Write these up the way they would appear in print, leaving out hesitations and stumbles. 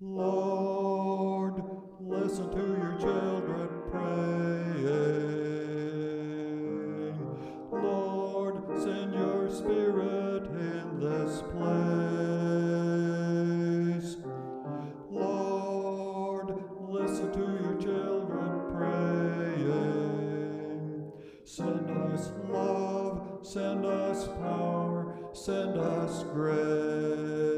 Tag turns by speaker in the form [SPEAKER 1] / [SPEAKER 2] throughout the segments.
[SPEAKER 1] Lord, listen to your children praying. Lord, send your Spirit in this place. Lord, listen to your children praying. Send us love, send us power, send us grace.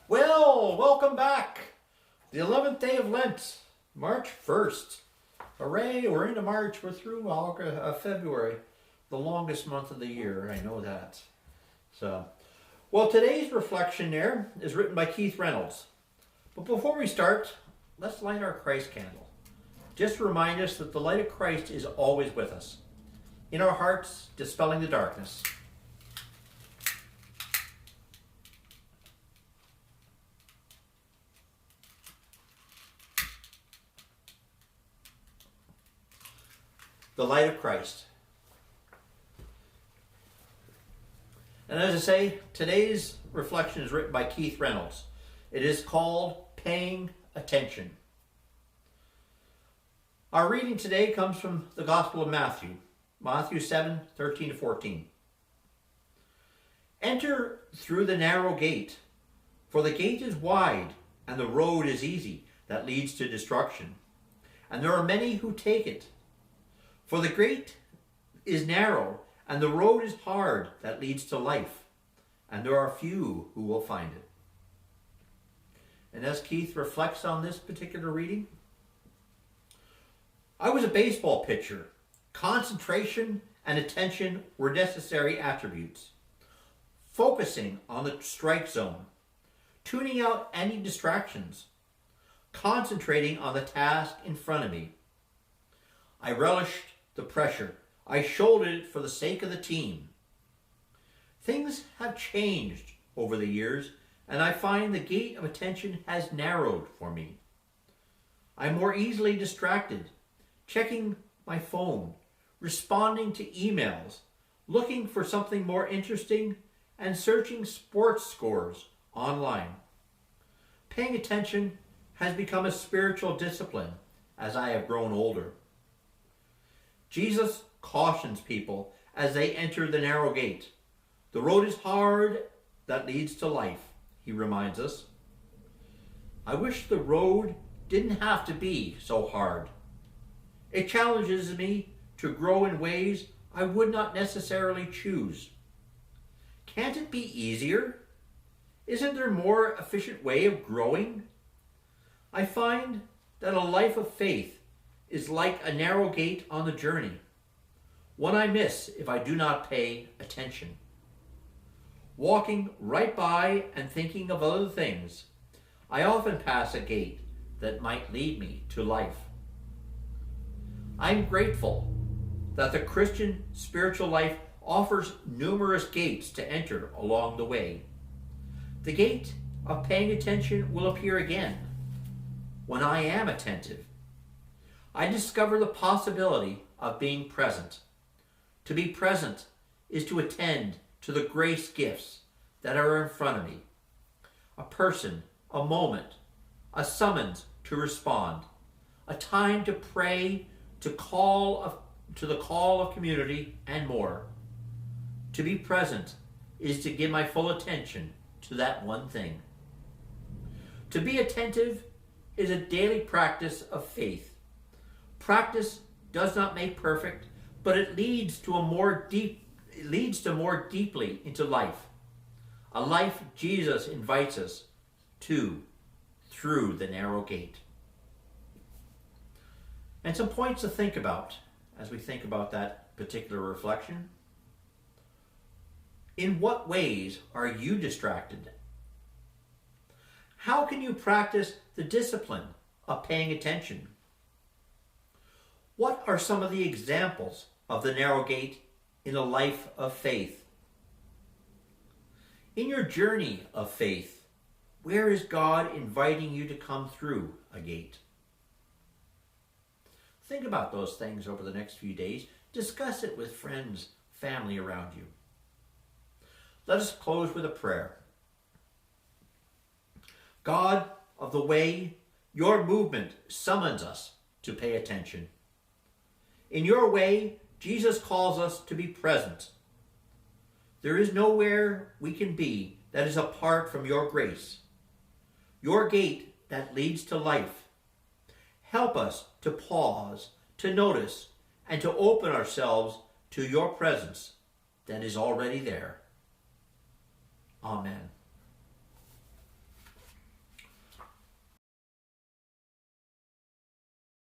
[SPEAKER 2] Well, welcome back. The 11th day of Lent, March 1st. Hooray, we're into March. We're through February, the longest month of the year. I know that. Well, today's reflection there is written by Keith Reynolds. But before we start, let's light our Christ candle. Just to remind us that the light of Christ is always with us, in our hearts, dispelling the darkness. The light of Christ. And as I say, today's reflection is written by Keith Reynolds. It is called Paying Attention. Our reading today comes from the Gospel of Matthew, Matthew 7:13-14. Enter through the narrow gate, for the gate is wide and the road is easy that leads to destruction, and there are many who take it. For the gate is narrow, and the road is hard that leads to life, and there are few who will find it. And as Keith reflects on this particular reading, I was a baseball pitcher. Concentration and attention were necessary attributes. Focusing on the strike zone, tuning out any distractions, concentrating on the task in front of me. I relished the pressure. I shouldered it for the sake of the team. Things have changed over the years, and I find the gate of attention has narrowed for me. I'm more easily distracted, checking my phone, responding to emails, looking for something more interesting, and searching sports scores online. Paying attention has become a spiritual discipline as I have grown older. Jesus cautions people as they enter the narrow gate. The road is hard that leads to life, he reminds us. I wish the road didn't have to be so hard. It challenges me to grow in ways I would not necessarily choose. Can't it be easier? Isn't there a more efficient way of growing? I find that a life of faith is like a narrow gate on the journey, one I miss if I do not pay attention. Walking right by and thinking of other things, I often pass a gate that might lead me to life. I'm grateful that the Christian spiritual life offers numerous gates to enter along the way. The gate of paying attention will appear again when I am attentive. I discover the possibility of being present. To be present is to attend to the grace gifts that are in front of me. A person, a moment, a summons to respond, a time to pray, to the call of community, and more. To be present is to give my full attention to that one thing. To be attentive is a daily practice of faith. Practice does not make perfect, but it leads to more deeply into life. A life Jesus invites us to through the narrow gate. And some points to think about as we think about that particular reflection. In what ways are you distracted? How can you practice the discipline of paying attention? What are some of the examples of the narrow gate in a life of faith? In your journey of faith, where is God inviting you to come through a gate? Think about those things over the next few days. Discuss it with friends, family around you. Let us close with a prayer. God of the way, your movement summons us to pay attention. In your way, Jesus calls us to be present. There is nowhere we can be that is apart from your grace, your gate that leads to life. Help us to pause, to notice, and to open ourselves to your presence that is already there. Amen.